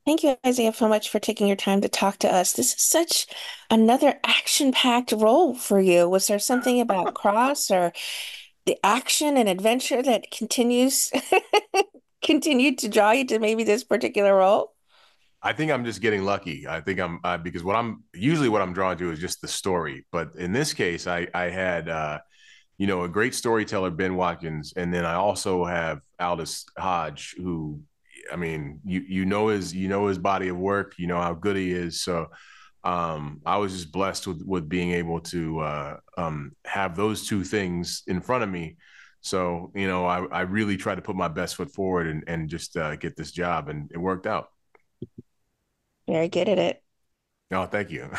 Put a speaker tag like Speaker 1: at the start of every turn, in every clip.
Speaker 1: Thank you, Isaiah, so much for taking your time to talk to us. This is such another action-packed role for you. Was there something about Cross or the action and adventure that continued to draw you to maybe this particular role?
Speaker 2: I think I'm just getting lucky. I think I'm because what I'm drawn to is just the story. But in this case, I had a great storyteller, Ben Watkins, and then I also have Aldous Hodge, who, I mean, you know his body of work, you know how good he is. So I was just blessed with being able to have those two things in front of me. So I really tried to put my best foot forward and just get this job, and it worked out.
Speaker 1: Very good at it.
Speaker 2: Oh, thank you.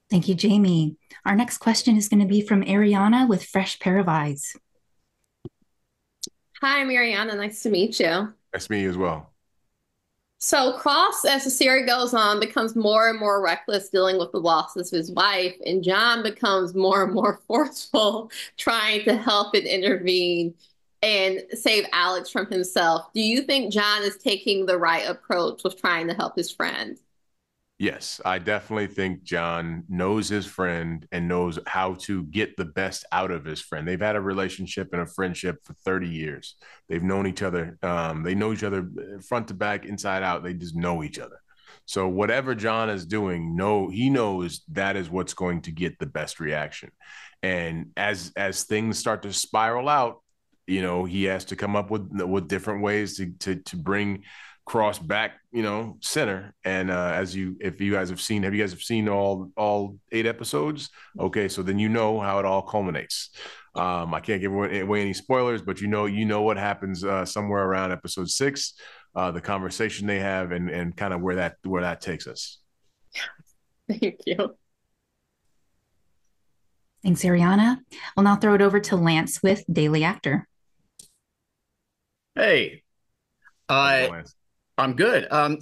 Speaker 3: Thank you, Jamie. Our next question is going to be from Ariana with Fresh Pair of Eyes.
Speaker 4: Hi, Mariana. Nice to meet you.
Speaker 2: That's me as well.
Speaker 4: So, Cross, as the series goes on, becomes more and more reckless dealing with the losses of his wife, and John becomes more and more forceful, trying to help and intervene and save Alex from himself. Do you think John is taking the right approach with trying to help his friend?
Speaker 2: Yes, I definitely think John knows his friend and knows how to get the best out of his friend. They've had a relationship and a friendship for 30 years. They've known each other. They know each other front to back, inside out. They just know each other. So whatever John is doing, he knows that is what's going to get the best reaction. And as things start to spiral out, he has to come up with different ways to bring Cross back, center. And if you guys have seen all 8 episodes? Okay, so then how it all culminates. I can't give away any spoilers, but what happens somewhere around episode 6, the conversation they have, and kind of where that takes us.
Speaker 4: Thank you.
Speaker 3: Thanks, Ariana. We'll now throw it over to Lance with Daily Actor.
Speaker 5: Hey, uh, I'm good. I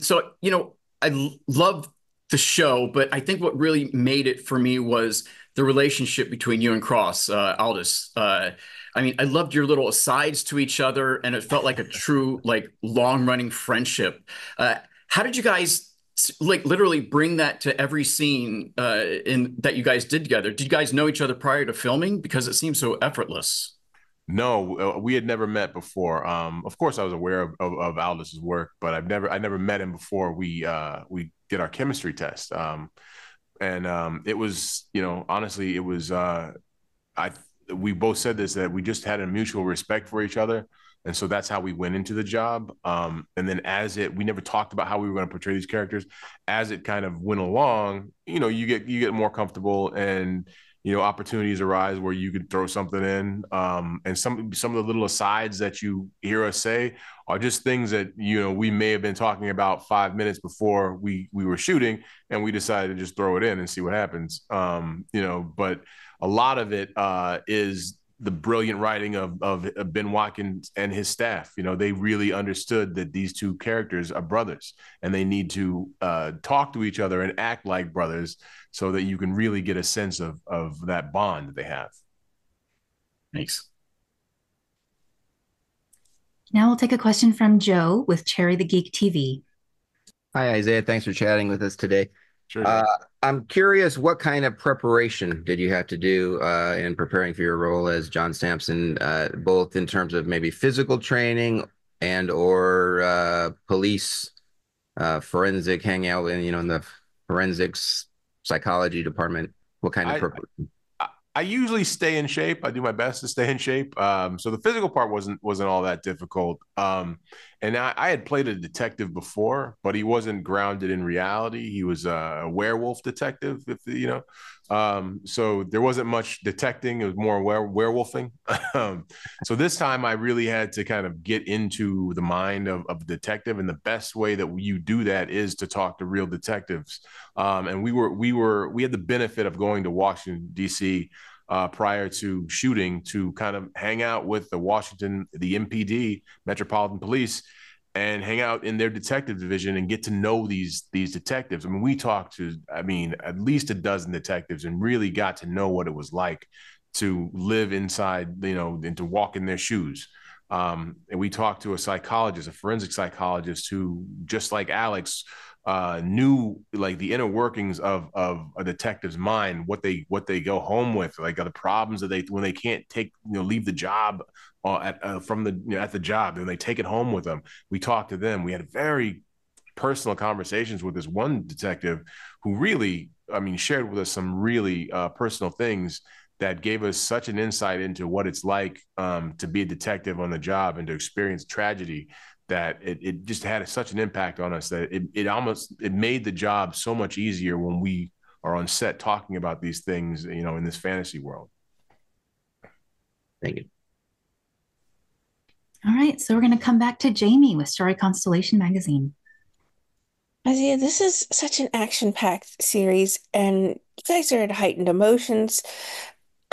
Speaker 5: love the show, but I think what really made it for me was the relationship between you and Cross, Aldous. I loved your little asides to each other, and it felt like a true, like, long-running friendship. How did you guys, like, literally bring that to every scene in that you guys did together? Did you guys know each other prior to filming? Because it seems so effortless.
Speaker 2: No, we had never met before. Of course, I was aware of Aldis's work, but I never met him before we did our chemistry test. And it was, honestly, it was. I We both said this, that we just had a mutual respect for each other, and so that's how we went into the job. And then we never talked about how we were going to portray these characters. As it kind of went along, you get more comfortable, and opportunities arise where you could throw something in. And some of the little asides that you hear us say are just things that we may have been talking about 5 minutes before we were shooting, and we decided to just throw it in and see what happens. But a lot of it is the brilliant writing of Ben Watkins and his staff. They really understood that these two characters are brothers, and they need to talk to each other and act like brothers, so that you can really get a sense of that bond that they have.
Speaker 5: Thanks.
Speaker 3: Now we'll take a question from Joe with Cherry the Geek TV.
Speaker 6: Hi, Isaiah. Thanks for chatting with us today.
Speaker 2: Sure.
Speaker 6: I'm curious, what kind of preparation did you have to do in preparing for your role as John Sampson, both in terms of maybe physical training and or police forensic hangout in the forensics psychology department? What kind of preparation?
Speaker 2: I usually stay in shape. I do my best to stay in shape. So the physical part wasn't all that difficult. And I had played a detective before, but he wasn't grounded in reality. He was a werewolf detective, so there wasn't much detecting. It was more werewolfing. So this time I really had to kind of get into the mind of a detective, and the best way that you do that is to talk to real detectives. And we had the benefit of going to Washington, D.C. Prior to shooting, to kind of hang out with the MPD, Metropolitan Police, and hang out in their detective division and get to know these detectives. I mean, we talked to, at least a dozen detectives, and really got to know what it was like to live inside, and to walk in their shoes. And we talked to a psychologist, a forensic psychologist, who, just like Alex, knew like the inner workings of a detective's mind, what they go home with, like the problems that they, when they can't leave the job at the job, and they take it home with them. We talked to them. We had very personal conversations with this one detective who really, I mean, shared with us some really personal things that gave us such an insight into what it's like to be a detective on the job and to experience tragedy, that it just had such an impact on us that it made the job so much easier when we are on set talking about these things, in this fantasy world.
Speaker 6: Thank you.
Speaker 3: All right, so we're going to come back to Jamie with Story Constellation Magazine.
Speaker 1: Isaiah, this is such an action-packed series, and you guys are at heightened emotions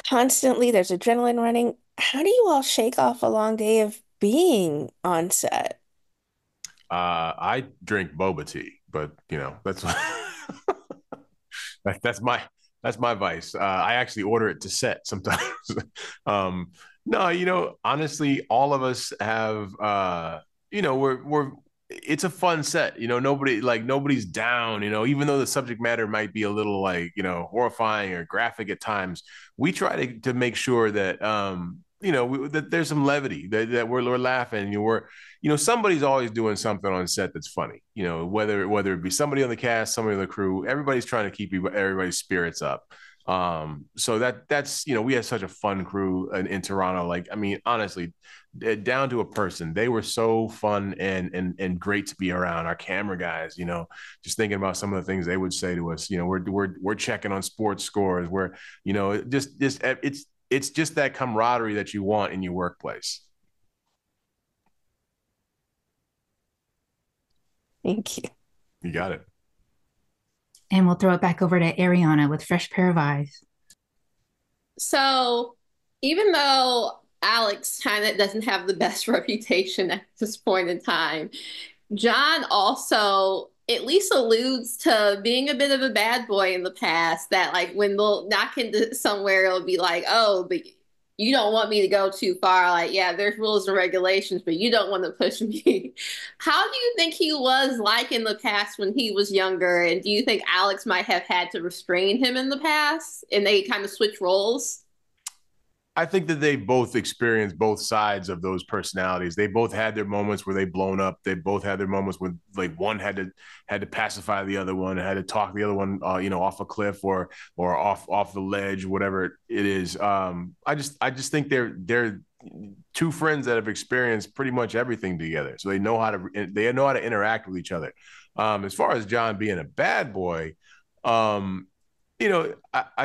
Speaker 1: constantly. There's adrenaline running. How do you all shake off a long day of being on set?
Speaker 2: I drink boba tea, but that's that's my vice. I actually order it to set sometimes. No, honestly, all of us have, we're it's a fun set. Nobody's down. Even though the subject matter might be a little like horrifying or graphic at times, we try to make sure that that there's some levity, that we're laughing. Somebody's always doing something on set that's funny. Whether it be somebody on the cast, somebody on the crew, everybody's trying to keep everybody's spirits up. So that's we had such a fun crew in Toronto. Like, I mean, honestly, down to a person, they were so fun and great to be around. Our camera guys, just thinking about some of the things they would say to us. We're checking on sports scores. We're just it's just that camaraderie that you want in your workplace.
Speaker 1: Thank you.
Speaker 2: You got it.
Speaker 3: And we'll throw it back over to Ariana with Fresh Pair of Eyes.
Speaker 4: So, even though Alex kind of doesn't have the best reputation at this point in time, John also at least alludes to being a bit of a bad boy in the past. That, like, when they'll knock into somewhere, it'll be like, oh, but you don't want me to go too far. Like, yeah, there's rules and regulations, but you don't want to push me. How do you think he was like in the past when he was younger? And do you think Alex might have had to restrain him in the past and they kind of switch roles?
Speaker 2: I think that they both experienced both sides of those personalities. They both had their moments where they blown up. They both had their moments when, like, one had to pacify the other one, and had to talk the other one, off a cliff or off the ledge, whatever it is. I just think they're two friends that have experienced pretty much everything together, so they know how to interact with each other. As far as John being a bad boy, I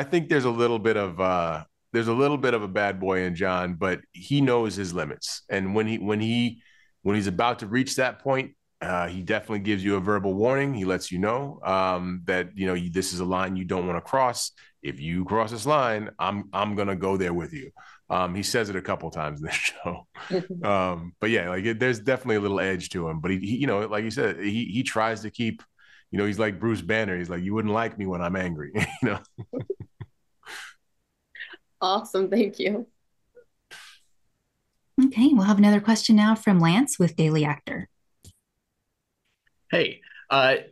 Speaker 2: think there's a little bit of a bad boy in John, but he knows his limits. And when he's about to reach that point, he definitely gives you a verbal warning. He lets you know that this is a line you don't want to cross. If you cross this line, I'm gonna go there with you. He says it a couple times in this show. But yeah, there's definitely a little edge to him. But he like you said, he tries to keep. He's like Bruce Banner. He's like, you wouldn't like me when I'm angry.
Speaker 4: Awesome. Thank you.
Speaker 3: Okay, we'll have another question now from Lance with Daily Actor.
Speaker 5: Hey,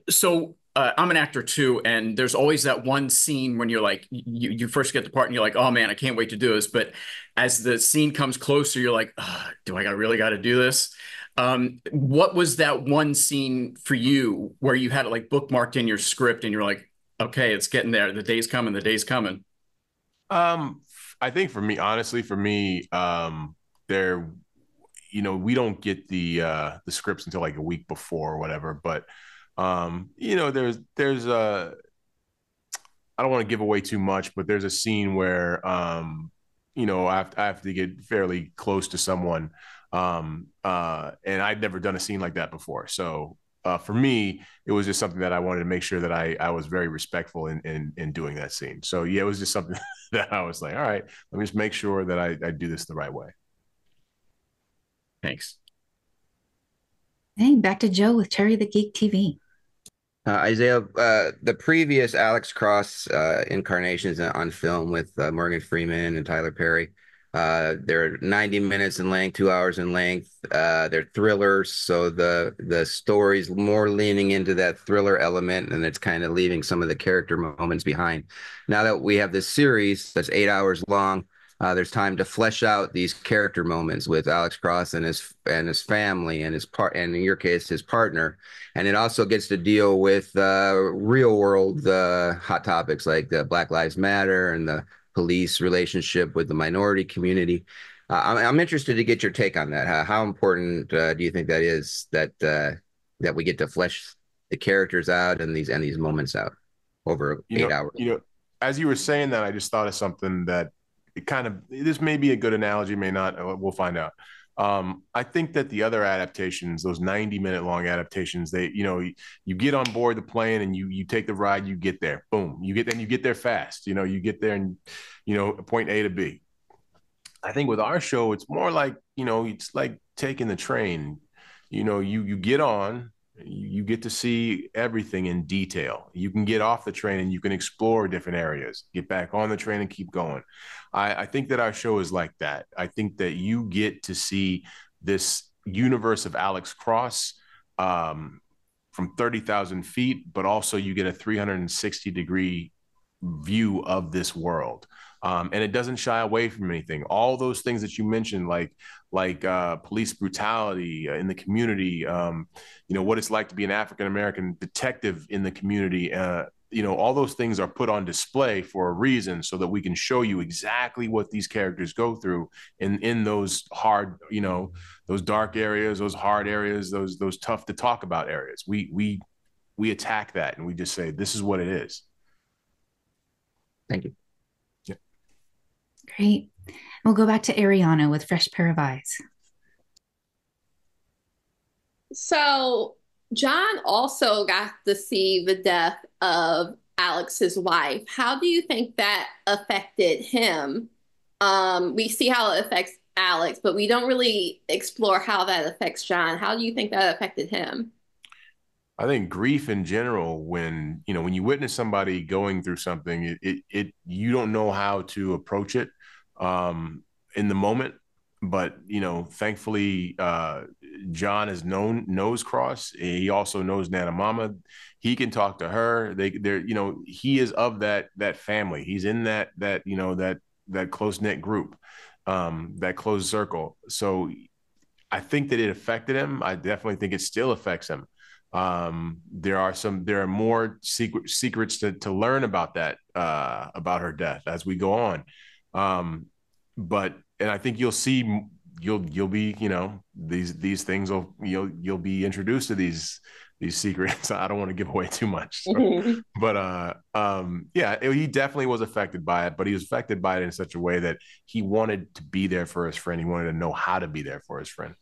Speaker 5: so I'm an actor too, and there's always that one scene when you're like, you first get the part and you're like, oh man, I can't wait to do this. But as the scene comes closer, you're like, do I really got to do this? What was that one scene for you where you had it like bookmarked in your script and you're like, okay, it's getting there. The day's coming. The day's coming.
Speaker 2: I think honestly, for me, there, we don't get the scripts until like a week before or whatever. But there's I don't want to give away too much, but there's a scene where I have to get fairly close to someone, and I'd never done a scene like that before. So for me, it was just something that I wanted to make sure that I was very respectful in doing that scene. So yeah, it was just something that I was like, all right, let me just make sure that I do this the right way.
Speaker 5: Thanks.
Speaker 3: Hey, back to Joe with Terry the Geek TV.
Speaker 6: Isaiah, the previous Alex Cross incarnations on film with Morgan Freeman and Tyler Perry, They're 90 minutes in length, 2 hours in length. They're thrillers, so the story's more leaning into that thriller element, and it's kind of leaving some of the character moments behind. Now that we have this series that's 8 hours long, there's time to flesh out these character moments with Alex Cross and his family and and in your case his partner, and it also gets to deal with real world hot topics like the Black Lives Matter and the police relationship with the minority community. I'm interested to get your take on that. How important do you think that is that we get to flesh the characters out and these moments out over
Speaker 2: You
Speaker 6: 8 hours?
Speaker 2: as you were saying that, I just thought of something that this may be a good analogy, may not. We'll find out. I think that the other adaptations, those 90-minute long adaptations, you get on board the plane and you take the ride, you get there, boom, you get there fast. You get there and point A to B. I think with our show, it's more like it's like taking the train. You get on, you get to see everything in detail. You can get off the train and you can explore different areas, get back on the train and keep going. I think that our show is like that. I think that you get to see this universe of Alex Cross from 30,000 feet, but also you get a 360-degree view of this world. And it doesn't shy away from anything. All those things that you mentioned, like police brutality in the community, what it's like to be an African-American detective in the community. All those things are put on display for a reason so that we can show you exactly what these characters go through in those hard, those dark areas, those hard areas, those tough to talk about areas. We attack that and we just say, this is what it is.
Speaker 6: Thank you.
Speaker 2: Yeah.
Speaker 3: Great. We'll go back to Ariana with fresh pair of eyes.
Speaker 4: So John also got to see the death of Alex's wife. How do you think that affected him? We see how it affects Alex, but we don't really explore how that affects John. How do you think that affected him?
Speaker 2: I think grief in general, when you witness somebody going through something, you don't know how to approach it in the moment. But thankfully, John knows Cross. He also knows Nana Mama. He can talk to her. He is of that family. He's in that close knit group, that closed circle. So I think that it affected him. I definitely think it still affects him. There are more secrets to learn about that, about her death as we go on. And I think you'll be, these things you'll be introduced to these secrets. I don't want to give away too much, but yeah, he definitely was affected by it, but he was affected by it in such a way that he wanted to be there for his friend. He wanted to know how to be there for his friend.